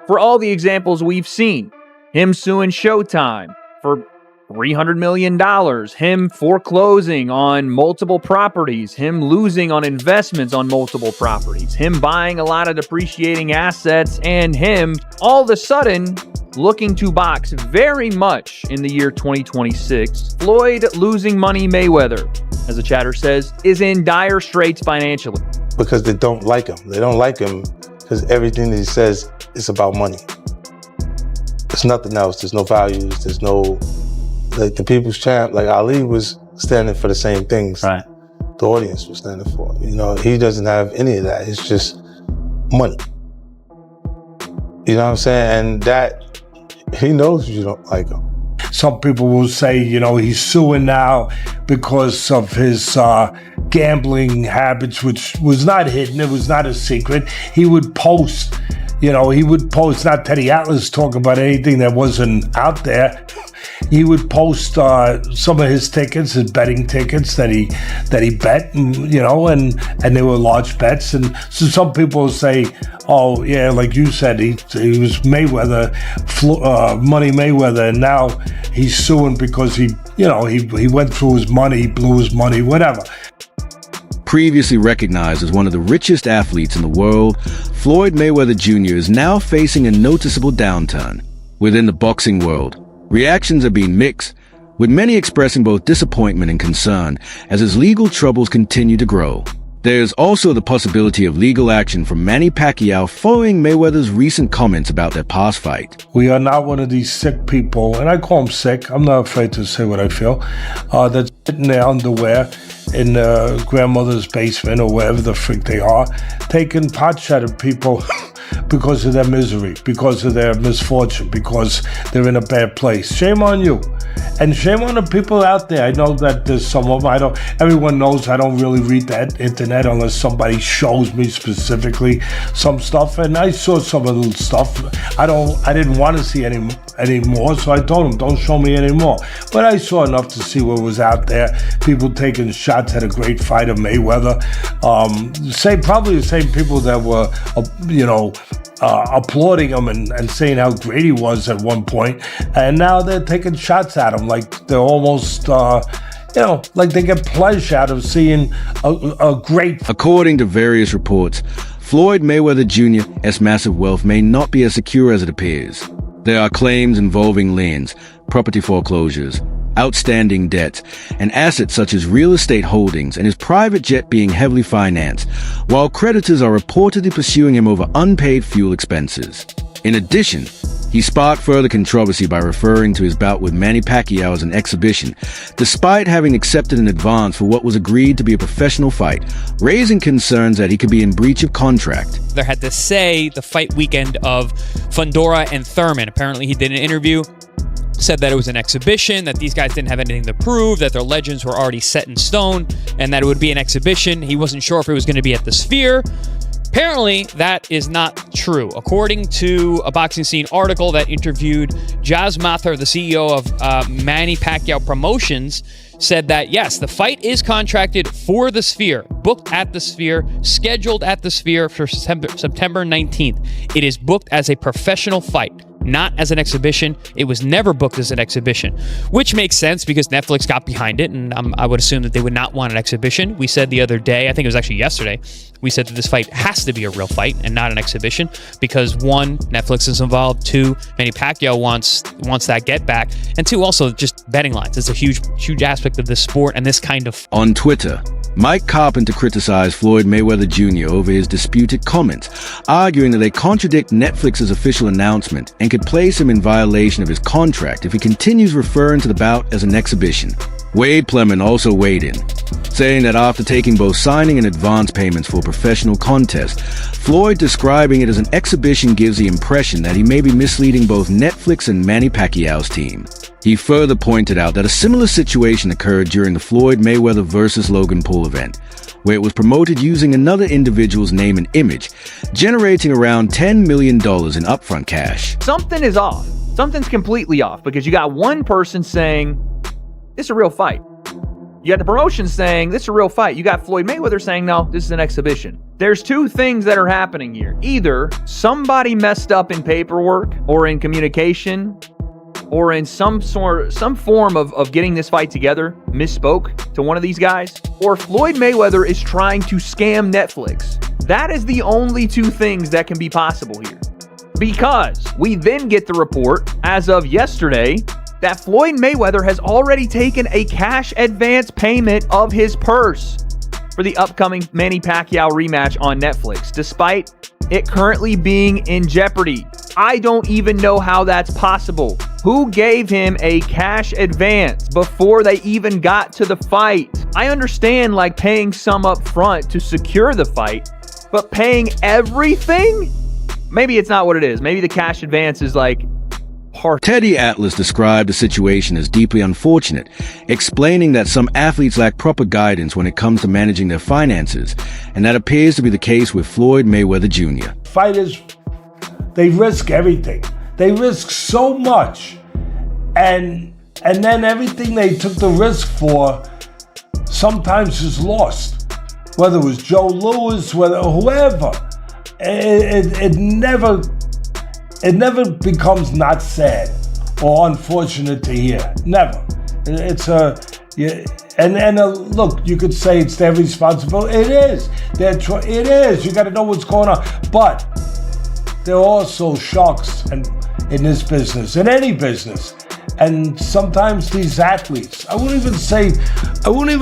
for all the examples we've seen. Him suing Showtime for $300 million, him foreclosing on multiple properties, him losing on investments on multiple properties, him buying a lot of depreciating assets, and him all of a sudden looking to box very much in the year 2026. Floyd losing money Mayweather, as the chatter says, is in dire straits financially. Because they don't like him. They don't like him because everything that he says is about money. There's nothing else. There's no values. There's no, like the people's champ, like Ali was standing for the same things. Right. The audience was standing for. You know, he doesn't have any of that. It's just money. You know what I'm saying? And that, he knows you don't like him. Some people will say, you know, he's suing now because of his gambling habits, which was not hidden. It was not a secret. He would post, not Teddy Atlas talking about anything that wasn't out there. He would post some of his tickets, his betting tickets that he bet, and they were large bets. And so some people say, oh yeah, like you said, he was Mayweather, Money Mayweather, and now he's suing because he went through his money, he blew his money, whatever. Previously recognized as one of the richest athletes in the world, Floyd Mayweather Jr. is now facing a noticeable downturn. Within the boxing world, reactions have been mixed, with many expressing both disappointment and concern as his legal troubles continue to grow. There's also the possibility of legal action from Manny Pacquiao following Mayweather's recent comments about their past fight. We are not one of these sick people, and I call them sick, I'm not afraid to say what I feel, that's sitting in their underwear in grandmother's basement or wherever the frick they are, taking pot shot at people because of their misery, because of their misfortune, because they're in a bad place. Shame on you. And shame on the people out there. I know that there's some of them, everyone knows I don't really read that internet unless somebody shows me specifically some stuff. And I saw some of the stuff. I didn't want to see any more, so I told them, don't show me anymore. But I saw enough to see what was out there. People taking shots at a great fighter, Mayweather. Probably the same people that were, applauding him and saying how great he was at one point, and now they're taking shots at him like they're almost, like they get pleasure out of seeing a great. According to various reports, Floyd Mayweather Jr.'s massive wealth may not be as secure as it appears. There are claims involving liens, property foreclosures, outstanding debts, and assets such as real estate holdings and his private jet being heavily financed, while creditors are reportedly pursuing him over unpaid fuel expenses. In addition, he sparked further controversy by referring to his bout with Manny Pacquiao as an exhibition, despite having accepted an advance for what was agreed to be a professional fight, raising concerns that he could be in breach of contract. There had to say the fight weekend of Fundora and Thurman. Apparently he did an interview, said that it was an exhibition, that these guys didn't have anything to prove, that their legends were already set in stone, and that it would be an exhibition. He wasn't sure if it was going to be at the Sphere. Apparently, that is not true. According to a Boxing Scene article that interviewed Jazz Mathur, the CEO of Manny Pacquiao Promotions, said that, yes, the fight is contracted for the Sphere, booked at the Sphere, scheduled at the Sphere for September 19th. It is booked as a professional fight, not as an exhibition. It was never booked as an exhibition, which makes sense because Netflix got behind it, and I would assume that they would not want an exhibition. We said the other day, I think it was actually yesterday, we said that this fight has to be a real fight and not an exhibition because one, Netflix is involved, two, Manny Pacquiao wants that get back, and two, also just betting lines. It's a huge aspect of this sport and this kind of... On Twitter, Mike Carpenter criticized Floyd Mayweather Jr. over his disputed comments, arguing that they contradict Netflix's official announcement and could place him in violation of his contract if he continues referring to the bout as an exhibition. Wade Plemon also weighed in, saying that after taking both signing and advance payments for a professional contest, Floyd describing it as an exhibition gives the impression that he may be misleading both Netflix and Manny Pacquiao's team. He further pointed out that a similar situation occurred during the Floyd Mayweather vs. Logan Paul event, where it was promoted using another individual's name and image, generating around $10 million in upfront cash. Something is off. Something's completely off because you got one person saying, this is a real fight. You got the promotion saying, this is a real fight. You got Floyd Mayweather saying, no, this is an exhibition. There's two things that are happening here. Either somebody messed up in paperwork or in communication or in some form of getting this fight together, misspoke to one of these guys, or Floyd Mayweather is trying to scam Netflix. That is the only two things that can be possible here. Because we then get the report, as of yesterday, that Floyd Mayweather has already taken a cash advance payment of his purse for the upcoming Manny Pacquiao rematch on Netflix, despite it currently being in jeopardy. I don't even know how that's possible. Who gave him a cash advance before they even got to the fight? I understand like paying some up front to secure the fight, but paying everything? Maybe it's not what it is. Maybe the cash advance is like Teddy Atlas described the situation as deeply unfortunate, explaining that some athletes lack proper guidance when it comes to managing their finances, and that appears to be the case with Floyd Mayweather Jr. Fighters, they risk everything. They risk so much, and then everything they took the risk for sometimes is lost. Whether it was Joe Louis, whether whoever, it never becomes not sad or unfortunate to hear. Never. It's look, you could say it's their responsibility. It is. It is. You got to know what's going on. But there are also sharks in this business, in any business. And sometimes these athletes, I wouldn't even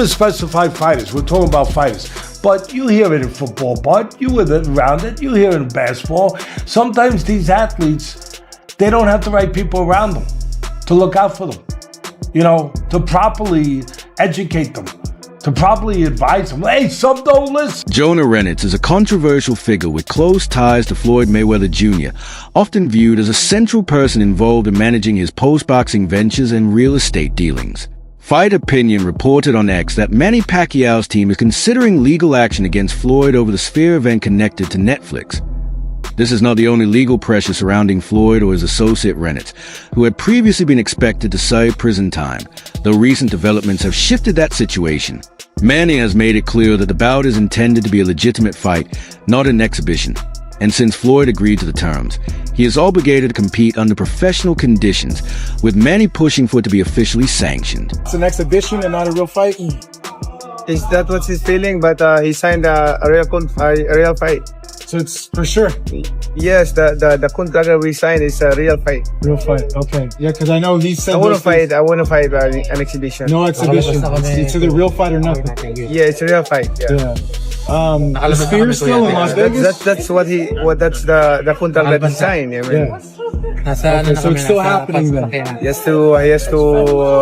specify fighters. We're talking about fighters. But you hear it in football, Bud. You were around it. You hear it in basketball. Sometimes these athletes, they don't have the right people around them to look out for them, to properly educate them, to properly advise them. Hey, some don't listen. Jonah Renitz is a controversial figure with close ties to Floyd Mayweather Jr., often viewed as a central person involved in managing his post-boxing ventures and real estate dealings. Fight Opinion reported on X that Manny Pacquiao's team is considering legal action against Floyd over the Sphere event connected to Netflix. This is not the only legal pressure surrounding Floyd or his associate Renitz, who had previously been expected to serve prison time, though recent developments have shifted that situation. Manny has made it clear that the bout is intended to be a legitimate fight, not an exhibition. And since Floyd agreed to the terms, he is obligated to compete under professional conditions, with Manny pushing for it to be officially sanctioned. It's an exhibition and not a real fight. Is that what he's feeling? But he signed a real fight. So it's for sure. Yes, the contract that we signed is a real fight. Real fight. Okay. Yeah, because I know he said I want to fight an exhibition. No exhibition. It's either real fight or nothing. Yeah, it's a real fight. Yeah. The Sphere still in Las Vegas. That's the contract that he signed. I mean. Yeah. Okay, so it's still happening then. He has to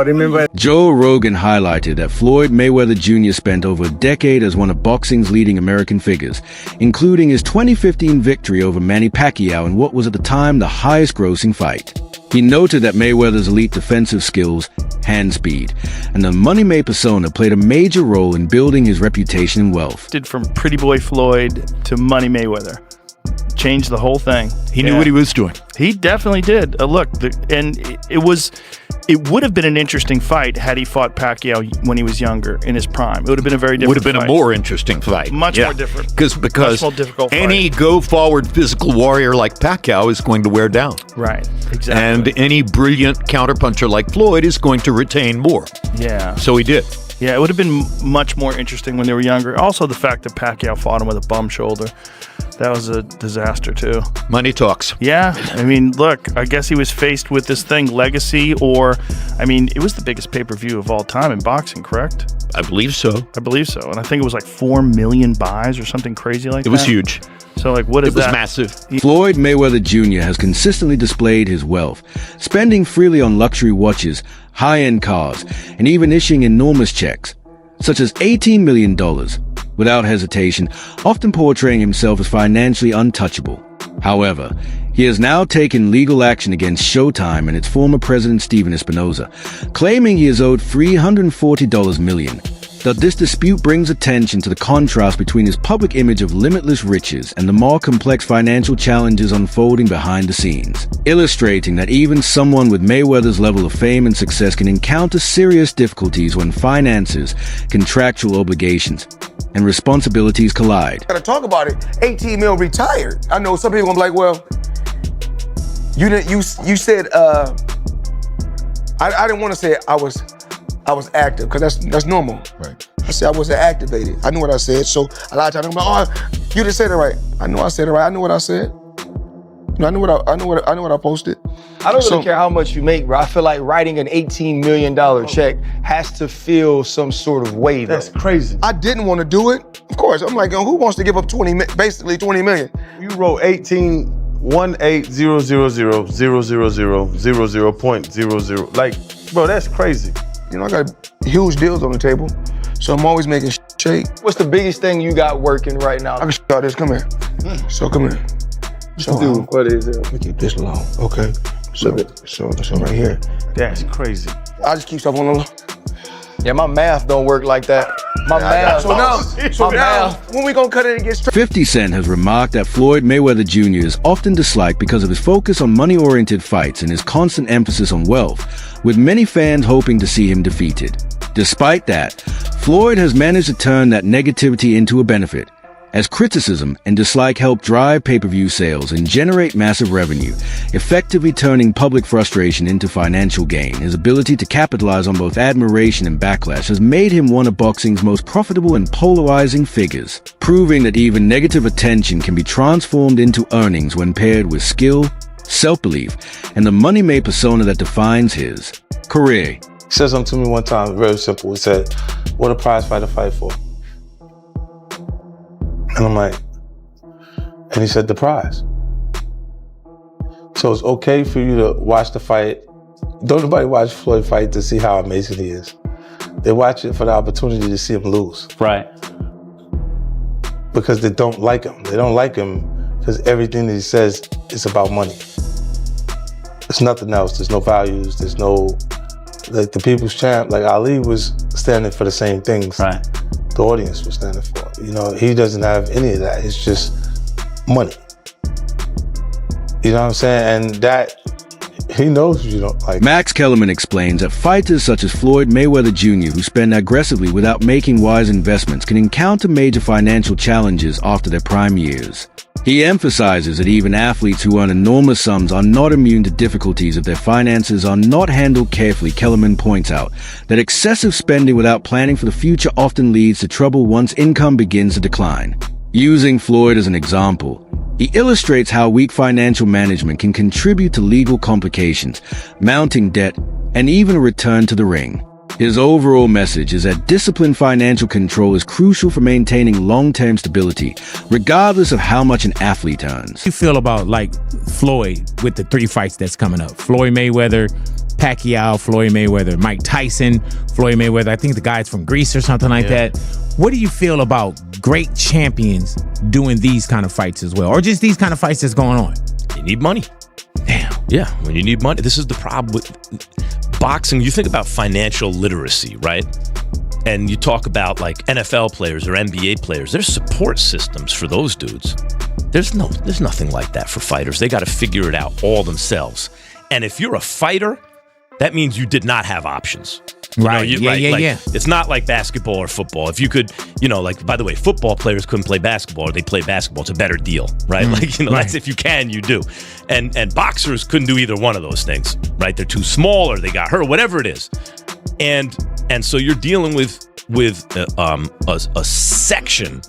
remember. Joe Rogan highlighted that Floyd Mayweather Jr. spent over a decade as one of boxing's leading American figures, including his 2015 victory over Manny Pacquiao in what was at the time the highest-grossing fight. He noted that Mayweather's elite defensive skills, hand speed, and the money-made persona played a major role in building his reputation and wealth. From Pretty Boy Floyd to Money Mayweather. Changed the whole thing. He knew what he was doing. He definitely did. It would have been an interesting fight had he fought Pacquiao when he was younger, in his prime. It would have been a very different fight. Would have been a more interesting fight. Much more different. Because much more difficult any fight. go-forward physical warrior like Pacquiao is going to wear down. Right, exactly. And any brilliant counterpuncher like Floyd is going to retain more. Yeah. So he did. Yeah, it would have been much more interesting when they were younger. Also, the fact that Pacquiao fought him with a bum shoulder. That was a disaster, too. Money talks. Yeah. I mean, look, I guess he was faced with this thing, legacy, it was the biggest pay-per-view of all time in boxing, correct? I believe so. And I think it was like 4 million buys or something crazy like that. It was huge. So, what is that? It was massive. Floyd Mayweather Jr. has consistently displayed his wealth, spending freely on luxury watches, high-end cars, and even issuing enormous checks, such as $18 million, without hesitation, often portraying himself as financially untouchable. However, he has now taken legal action against Showtime and its former president Steven Espinoza, claiming he is owed $340 million, that this dispute brings attention to the contrast between his public image of limitless riches and the more complex financial challenges unfolding behind the scenes, illustrating that even someone with Mayweather's level of fame and success can encounter serious difficulties when finances, contractual obligations, and responsibilities collide. Gotta talk about it. 18 mil retired. I know some people gonna be like, well, you didn't. You said I didn't want to say I was active because that's normal. Right. I said I wasn't activated. I knew what I said. So a lot of times I'm like, oh, you didn't say it right. I know I said it right. I knew what I said. I knew what I posted. I don't really care how much you make, bro. I feel like writing an $18 million check has to feel some sort of way, though. That's crazy. I didn't want to do it. Of course, I'm like, who wants to give up basically 20 million? You wrote 18,180,000,000.00. Like, bro, that's crazy. You know, I got huge deals on the table, so I'm always making shake. What's the biggest thing you got working right now? I can show this. Come here. So come here. So Dude, what is it? Let me keep this long. Okay. So right here. That's crazy. I just keep stuff on the low. Yeah, my math don't work like that. My math. So now, when we gonna cut it and get straight? 50 Cent has remarked that Floyd Mayweather Jr. is often disliked because of his focus on money-oriented fights and his constant emphasis on wealth, with many fans hoping to see him defeated. Despite that, Floyd has managed to turn that negativity into a benefit, as criticism and dislike help drive pay-per-view sales and generate massive revenue, effectively turning public frustration into financial gain. His ability to capitalize on both admiration and backlash has made him one of boxing's most profitable and polarizing figures, proving that even negative attention can be transformed into earnings when paired with skill, self-belief, and the money-made persona that defines his career. He said something to me one time, very simple. He said, what a prize fighter fight for? And I'm like, and he said, the prize. So it's okay for you to watch the fight. Don't nobody watch Floyd fight to see how amazing he is. They watch it for the opportunity to see him lose. Right. Because they don't like him. They don't like him because everything that he says is about money. There's nothing else. There's no values. There's no, like the people's champ, like Ali was standing for the same things. Right. The audience was standing for. You know, he doesn't have any of that. It's just money. You know what I'm saying? And that, he knows you don't like. Max Kellerman explains that fighters such as Floyd Mayweather Jr., who spend aggressively without making wise investments, can encounter major financial challenges after their prime years. He emphasizes that even athletes who earn enormous sums are not immune to difficulties if their finances are not handled carefully. Kellerman points out that excessive spending without planning for the future often leads to trouble once income begins to decline. Using Floyd as an example, he illustrates how weak financial management can contribute to legal complications, mounting debt, and even a return to the ring. His overall message is that disciplined financial control is crucial for maintaining long-term stability, regardless of how much an athlete earns. You feel about like Floyd with the 3 fights that's coming up? Floyd Mayweather, Pacquiao, Floyd Mayweather, Mike Tyson, Floyd Mayweather. I think the guy's from Greece or something like that. What do you feel about great champions doing these kind of fights as well, or just these kind of fights that's going on? You need money. Damn. Yeah, when you need money. This is the problem with boxing. You think about financial literacy, right? And you talk about like NFL players or NBA players. There's support systems for those dudes. There's nothing like that for fighters. They got to figure it out all themselves. And if you're a fighter, that means you did not have options. Right. Yeah. It's not like basketball or football. If you could, like, by the way, football players couldn't play basketball or they play basketball. It's a better deal, right? That's if you can, you do. And boxers couldn't do either one of those things, right? They're too small or they got hurt, whatever it is. And so you're dealing with a section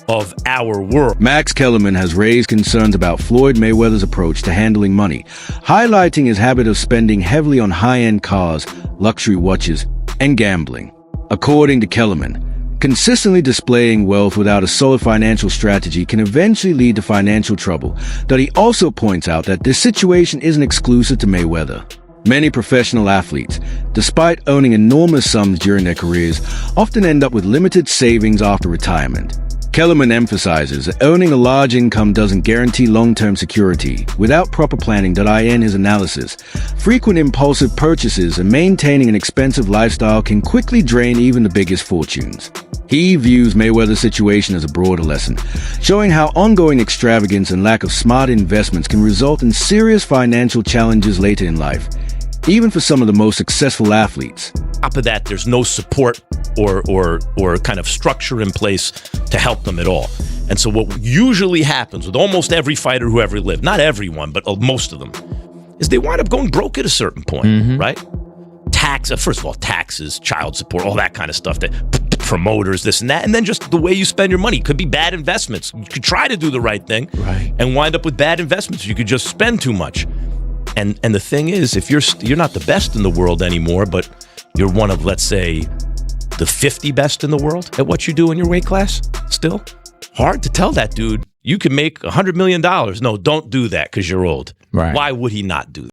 of our world. Max Kellerman has raised concerns about Floyd Mayweather's approach to handling money, highlighting his habit of spending heavily on high-end cars, luxury watches, and gambling. According to Kellerman, consistently displaying wealth without a solid financial strategy can eventually lead to financial trouble, though he also points out that this situation isn't exclusive to Mayweather. Many professional athletes, despite owning enormous sums during their careers, often end up with limited savings after retirement. Kellerman emphasizes that owning a large income doesn't guarantee long-term security. Without proper planning.in his analysis, frequent impulsive purchases and maintaining an expensive lifestyle can quickly drain even the biggest fortunes. He views Mayweather's situation as a broader lesson, showing how ongoing extravagance and lack of smart investments can result in serious financial challenges later in life, even for some of the most successful athletes. On top of that, there's no support or kind of structure in place to help them at all. And so what usually happens with almost every fighter who ever lived, not everyone, but most of them, is they wind up going broke at a certain point, right? First of all, taxes, child support, all that kind of stuff, that promoters, this and that, and then just the way you spend your money. Could be bad investments. You could try to do the right thing and wind up with bad investments. You could just spend too much. And the thing is, if you're not the best in the world anymore, but you're one of, let's say, the 50 best in the world at what you do in your weight class, still hard to tell that dude, you can make $100 million. No, don't do that because you're old. Right. Why would he not do that?